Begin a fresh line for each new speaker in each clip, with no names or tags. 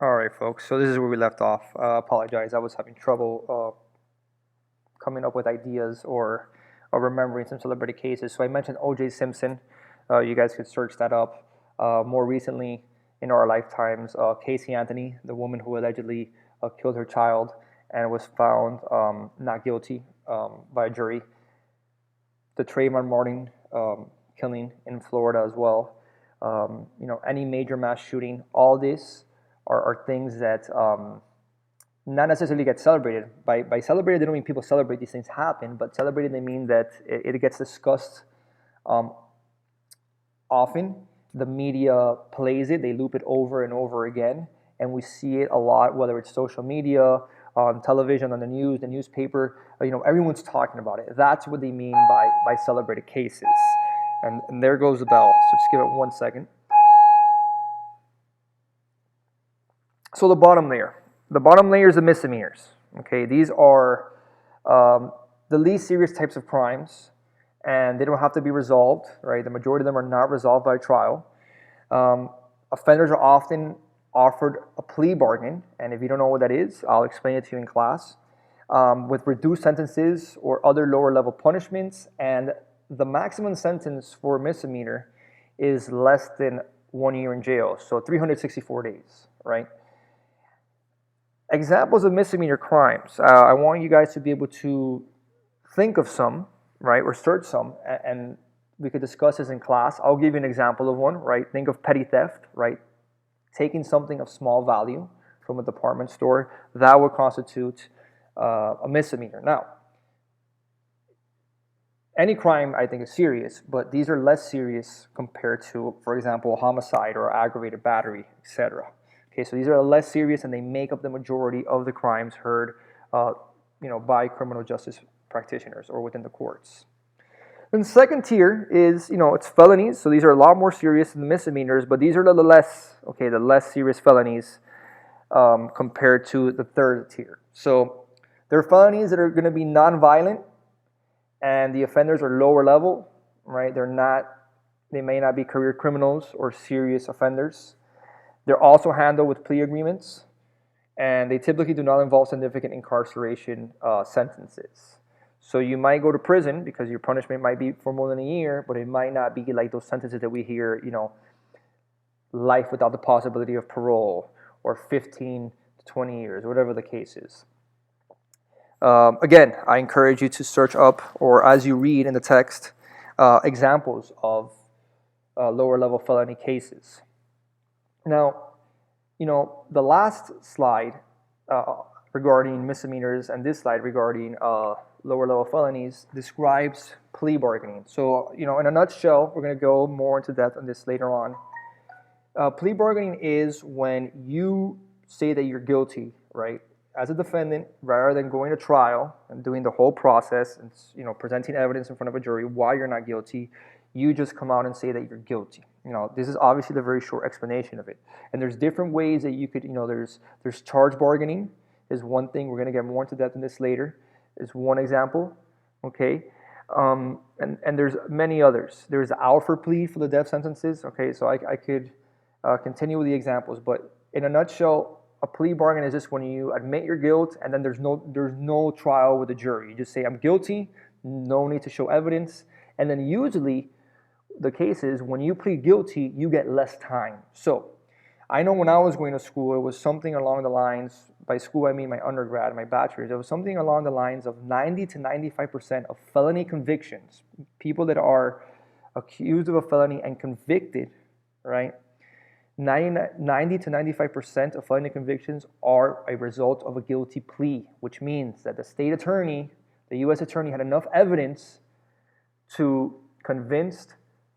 All right, folks. So this is where we left off. Apologize. I was having trouble coming up with ideas or remembering some celebrity cases. So I mentioned O.J. Simpson. You guys could search that up. More recently, in our lifetimes, Casey Anthony, the woman who allegedly killed her child and was found not guilty by a jury. The Trayvon Martin killing in Florida as well. Any major mass shooting. All this are things that not necessarily get celebrated. By celebrated, they don't mean people celebrate these things happen, but celebrated, they mean that it gets discussed um, often. The media plays it, they loop it over and over again, and we see it a lot, whether it's social media, on television, on the news, the newspaper. Everyone's talking about it. That's what they mean by celebrated cases. And there goes the bell. So just give it 1 second. So the bottom layer is the misdemeanors. Okay, these are the least serious types of crimes, and they don't have to be resolved. Right, the majority of them are not resolved by trial. Offenders are often offered a plea bargain, and if you don't know what that is, I'll explain it to you in class. With reduced sentences or other lower level punishments, and the maximum sentence for a misdemeanor is less than 1 year in jail, so 364 days, right? Examples of misdemeanor crimes. I want you guys to be able to think of some, right, or search some, and we could discuss this in class. I'll give you an example of one, right? Think of petty theft, right? Taking something of small value from a department store, that would constitute a misdemeanor. Now, any crime I think is serious, but these are less serious compared to, for example, homicide or aggravated battery, etc. Okay, so these are less serious, and they make up the majority of the crimes heard, by criminal justice practitioners or within the courts. And the second tier is, it's felonies. So these are a lot more serious than the misdemeanors, but these are the less serious felonies compared to the third tier. So there are felonies that are going to be non-violent, and the offenders are lower level, right? They may not be career criminals or serious offenders. They're also handled with plea agreements, and they typically do not involve significant incarceration sentences. So you might go to prison because your punishment might be for more than a year, but it might not be like those sentences that we hear, life without the possibility of parole, or 15 to 20 years, whatever the case is. Again, I encourage you to search up, or as you read in the text, examples of lower level felony cases. Now, the last slide regarding misdemeanors and this slide regarding lower level felonies describes plea bargaining. So, in a nutshell, we're going to go more into depth on this later on. Plea bargaining is when you say that you're guilty, right, as a defendant, rather than going to trial and doing the whole process and presenting evidence in front of a jury why you're not guilty. You just come out and say that you're guilty. This is obviously the very short explanation of it. And there's different ways that you could, there's charge bargaining is one thing. We're going to get more into depth in this later. Is one example, okay? And there's many others. There's the Alford plea for the death sentences, okay? So I could continue with the examples, but in a nutshell, a plea bargain is just when you admit your guilt and then there's no trial with the jury. You just say, I'm guilty, no need to show evidence. And then usually the case is when you plead guilty, you get less time. So I know when I was going to school, it was something along the lines, by school I mean my undergrad, my bachelor's, it was something along the lines of 90 to 95% of felony convictions, people that are accused of a felony and convicted, right? 90 to 95% of felony convictions are a result of a guilty plea, which means that the state attorney, the U.S. attorney, had enough evidence to convince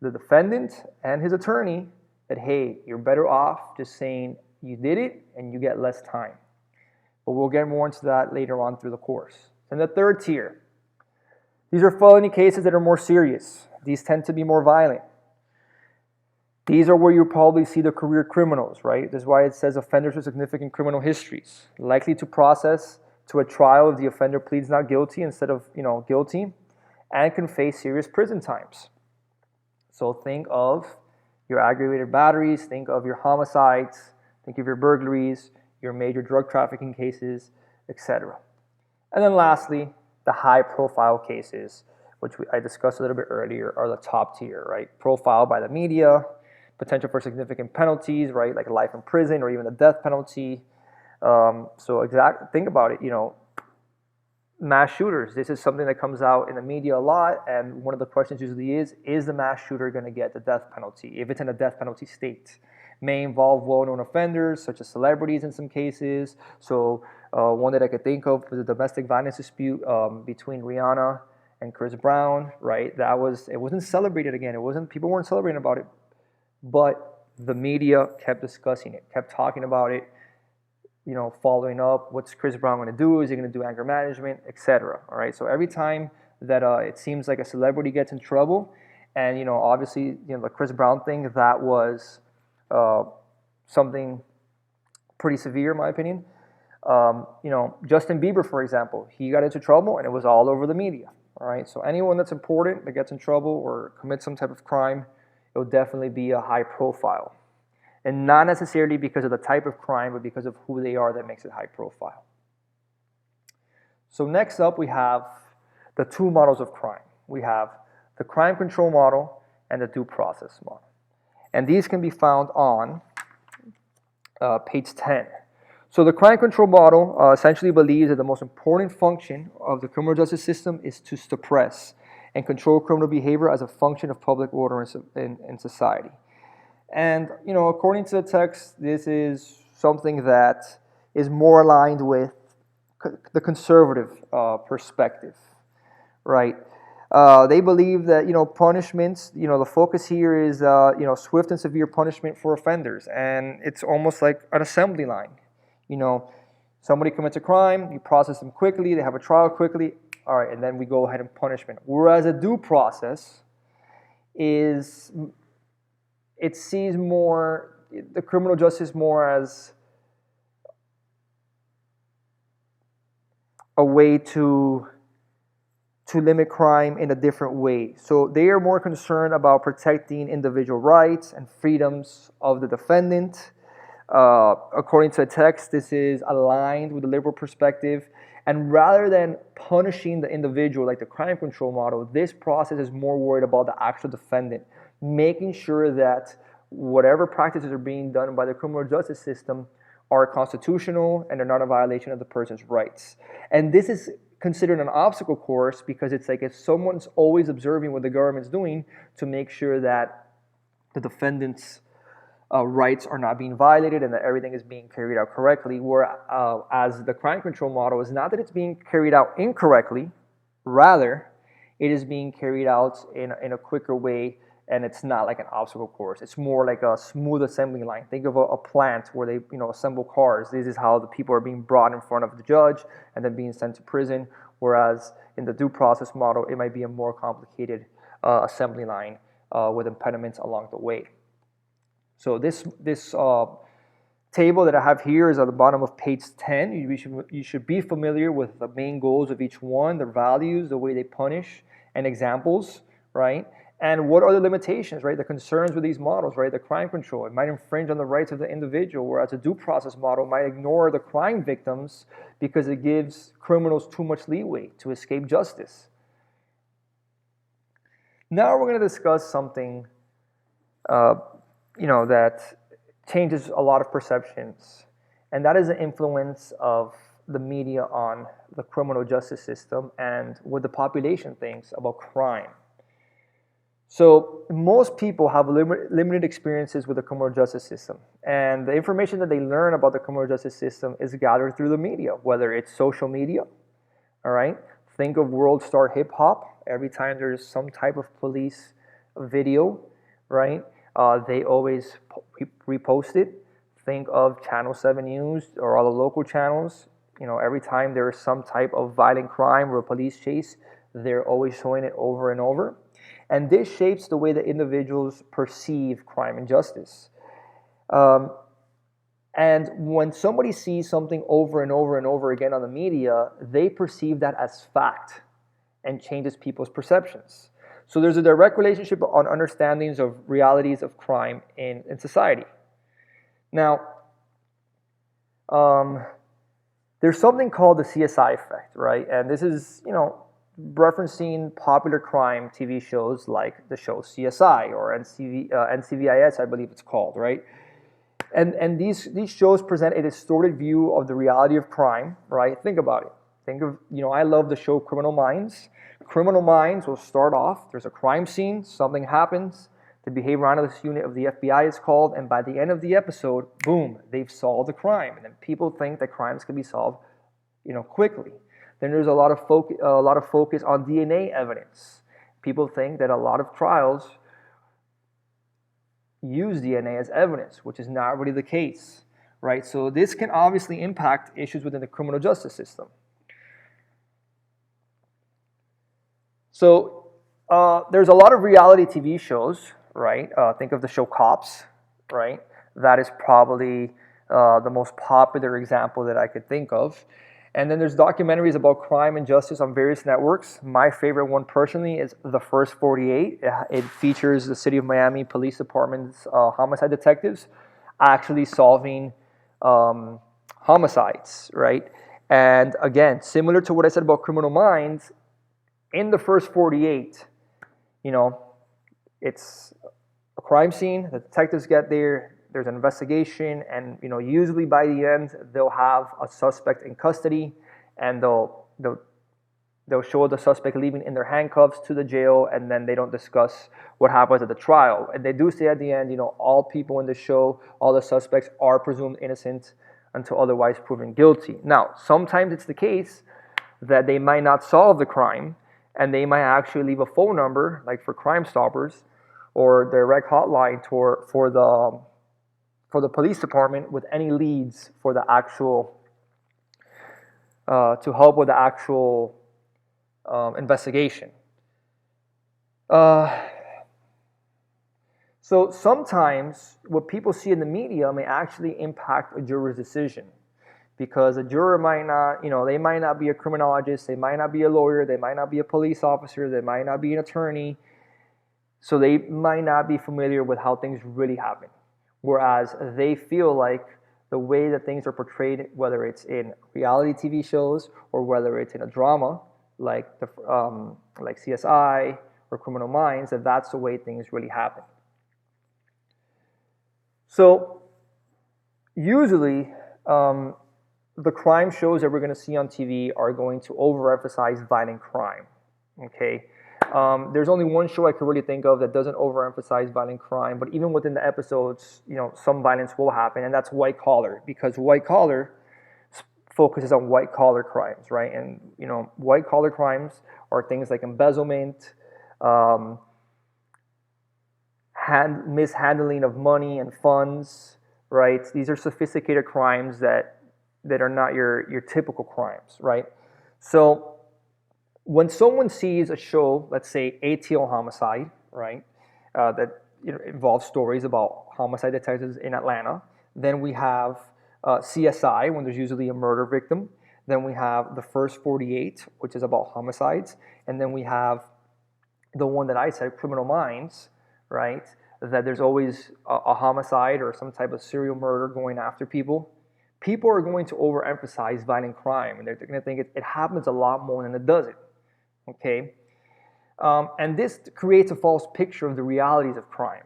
the defendant and his attorney that, hey, you're better off just saying you did it and you get less time. But we'll get more into that later on through the course. And the third tier, these are felony cases that are more serious. These tend to be more violent. These are where you probably see the career criminals, right? This is why it says offenders with significant criminal histories, likely to process to a trial if the offender pleads not guilty instead of, guilty, and can face serious prison times. So think of your aggravated batteries, think of your homicides, Think of your burglaries, your major drug trafficking cases, etc. And then lastly, the high-profile cases, which I discussed a little bit earlier, are the top tier, right? Profiled by the media, potential for significant penalties, right? Like life in prison or even the death penalty. Think about it, mass shooters. This is something that comes out in the media a lot, and one of the questions usually is the mass shooter going to get the death penalty if it's in a death penalty state? May involve well-known offenders, such as celebrities in some cases. So one that I could think of was a domestic violence dispute between Rihanna and Chris Brown, right? It wasn't celebrated again. People weren't celebrating about it, but the media kept discussing it, kept talking about it, following up. What's Chris Brown going to do? Is he going to do anger management, etc.? All right. So every time that it seems like a celebrity gets in trouble, and obviously, the Chris Brown thing, that was something pretty severe, in my opinion. Justin Bieber, for example, he got into trouble, and it was all over the media. All right. So anyone that's important that gets in trouble or commits some type of crime, it will definitely be a high profile. And not necessarily because of the type of crime, but because of who they are that makes it high profile. So next up, we have the two models of crime. We have the crime control model and the due process model. And these can be found on page 10. So the crime control model essentially believes that the most important function of the criminal justice system is to suppress and control criminal behavior as a function of public order in society. And, according to the text, this is something that is more aligned with the conservative perspective, right? They believe that, punishments, the focus here is, swift and severe punishment for offenders. And it's almost like an assembly line. Somebody commits a crime, you process them quickly, they have a trial quickly, all right, and then we go ahead and punishment. Whereas a due process is... it sees the criminal justice more as a way to limit crime in a different way. So they are more concerned about protecting individual rights and freedoms of the defendant. According to the text, this is aligned with the liberal perspective. And rather than punishing the individual like the crime control model, this process is more worried about the actual defendant, making sure that whatever practices are being done by the criminal justice system are constitutional and they're not a violation of the person's rights. And this is considered an obstacle course because it's like if someone's always observing what the government's doing to make sure that the defendant's rights are not being violated and that everything is being carried out correctly, whereas the crime control model is not that it's being carried out incorrectly, rather it is being carried out in a quicker way, and it's not like an obstacle course. It's more like a smooth assembly line. Think of a plant where they assemble cars. This is how the people are being brought in front of the judge and then being sent to prison, whereas in the due process model, it might be a more complicated assembly line with impediments along the way. So this table that I have here is at the bottom of page 10. You should be familiar with the main goals of each one, their values, the way they punish, and examples, right? And what are the limitations, right? The concerns with these models, right? The crime control, it might infringe on the rights of the individual, whereas a due process model might ignore the crime victims because it gives criminals too much leeway to escape justice. Now we're going to discuss something that changes a lot of perceptions, and that is the influence of the media on the criminal justice system and what the population thinks about crime. So most people have limited experiences with the criminal justice system, and the information that they learn about the criminal justice system is gathered through the media, whether it's social media, all right? Think of World Star Hip Hop. Every time there's some type of police video, right? They always repost it. Think of Channel 7 News or all the local channels. Every time there is some type of violent crime or a police chase, they're always showing it over and over. And this shapes the way that individuals perceive crime and justice. And when somebody sees something over and over and over again on the media, they perceive that as fact and changes people's perceptions. So there's a direct relationship on understandings of realities of crime in society. Now, there's something called the CSI effect, right? And this is, referencing popular crime TV shows like the show CSI or NCVIS, I believe it's called, right? And these shows present a distorted view of the reality of crime, right? Think about it. Think of, I love the show Criminal Minds. Criminal Minds will start off, there's a crime scene, something happens, the behavioral analyst unit of the FBI is called, and by the end of the episode, boom, they've solved the crime. And then people think that crimes can be solved, quickly. Then there's a lot of focus on DNA evidence. People think that a lot of trials use DNA as evidence, which is not really the case, right? So this can obviously impact issues within the criminal justice system. So there's a lot of reality TV shows, right? Think of the show Cops, right? That is probably the most popular example that I could think of. And then there's documentaries about crime and justice on various networks. My favorite one personally is The First 48. It features the City of Miami Police Department's homicide detectives actually solving homicides, right? And again, similar to what I said about Criminal Minds, in The First 48, it's a crime scene, the detectives get there, there's an investigation, and usually by the end they'll have a suspect in custody, and they'll show the suspect leaving in their handcuffs to the jail, and then they don't discuss what happens at the trial. And they do say at the end, all people in the show, all the suspects are presumed innocent until otherwise proven guilty. Now, sometimes it's the case that they might not solve the crime, and they might actually leave a phone number, like for Crime Stoppers, or direct hotline for the police department with any leads for the actual, to help with the actual investigation. So sometimes what people see in the media may actually impact a juror's decision, because a juror might not, they might not be a criminologist, they might not be a lawyer, they might not be a police officer, they might not be an attorney, so they might not be familiar with how things really happen. Whereas they feel like the way that things are portrayed, whether it's in reality TV shows or whether it's in a drama like CSI or Criminal Minds, that's the way things really happen. So usually the crime shows that we're going to see on TV are going to overemphasize violent crime. Okay. There's only one show I could really think of that doesn't overemphasize violent crime, but even within the episodes, some violence will happen, and that's White Collar, because White Collar focuses on white collar crimes, right? And white collar crimes are things like embezzlement, mishandling of money and funds, right? These are sophisticated crimes that are not your typical crimes, right? So when someone sees a show, let's say ATL Homicide, right, that involves stories about homicide detectives in Atlanta, then we have CSI, when there's usually a murder victim, then we have The First 48, which is about homicides, and then we have the one that I said, Criminal Minds, right, that there's always a homicide or some type of serial murder going after people. People are going to overemphasize violent crime, and they're going to think it happens a lot more than it doesn't. Okay, and this creates a false picture of the realities of crime.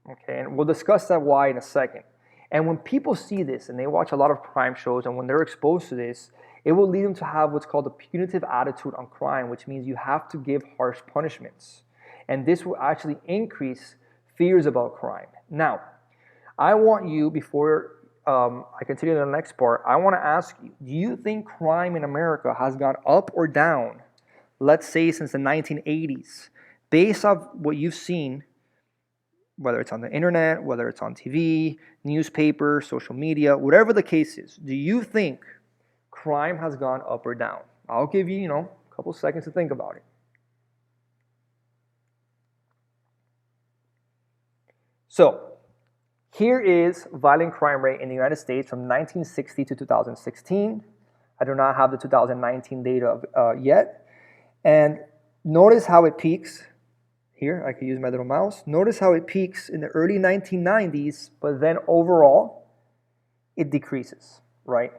Okay, and we'll discuss that why in a second. And when people see this and they watch a lot of crime shows, and when they're exposed to this, it will lead them to have what's called a punitive attitude on crime, which means you have to give harsh punishments. And this will actually increase fears about crime. Now, I want you, before I continue to the next part, I want to ask you, do you think crime in America has gone up or down, let's say since the 1980s, based off what you've seen, whether it's on the internet, whether it's on TV, newspaper, social media, whatever the case is, do you think crime has gone up or down? I'll give you, a couple seconds to think about it. So, here is violent crime rate in the United States from 1960 to 2016. I do not have the 2019 data yet. And notice how it peaks. Here, I can use my little mouse. Notice how it peaks in the early 1990s, but then overall, it decreases, right?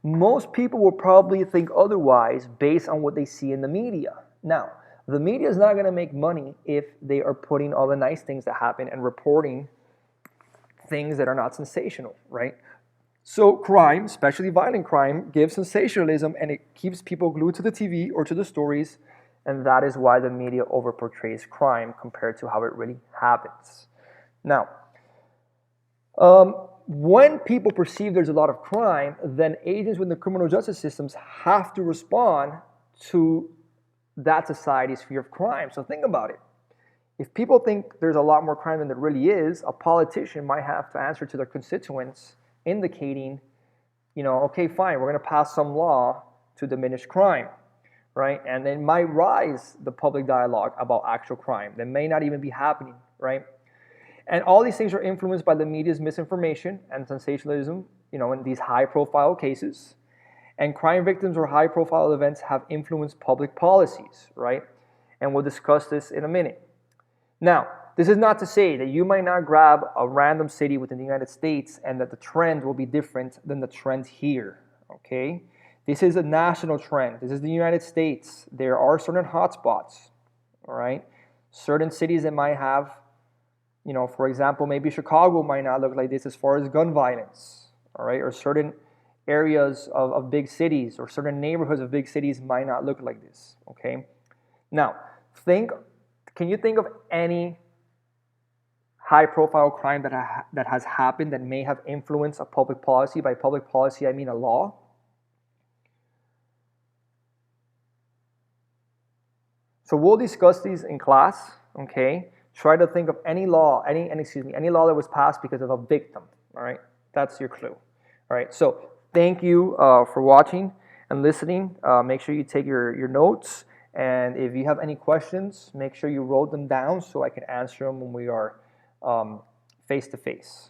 Most people will probably think otherwise based on what they see in the media. Now, the media is not going to make money if they are putting all the nice things that happen and reporting things that are not sensational, right? So crime, especially violent crime, gives sensationalism and it keeps people glued to the TV or to the stories, and that is why the media overportrays crime compared to how it really happens. Now, when people perceive there's a lot of crime, then agents within the criminal justice systems have to respond to that society's fear of crime. So think about it. If people think there's a lot more crime than there really is, a politician might have to answer to their constituents indicating, okay, fine, we're going to pass some law to diminish crime, right? And it might rise the public dialogue about actual crime that may not even be happening, right? And all these things are influenced by the media's misinformation and sensationalism, in these high-profile cases. And crime victims or high-profile events have influenced public policies, right? And we'll discuss this in a minute. Now, this is not to say that you might not grab a random city within the United States and that the trend will be different than the trend here, okay? This is a national trend. This is the United States. There are certain hotspots, all right? Certain cities that might have, for example, maybe Chicago might not look like this as far as gun violence, all right? Or certain areas of big cities or certain neighborhoods of big cities might not look like this, okay? Now, can you think of any high-profile crime that has happened that may have influenced a public policy? By public policy, I mean a law. So we'll discuss these in class, okay? Try to think of any law, any law that was passed because of a victim, all right? That's your clue, all right? So thank you for watching and listening. Make sure you take your notes, and if you have any questions, make sure you wrote them down so I can answer them when we are face to face.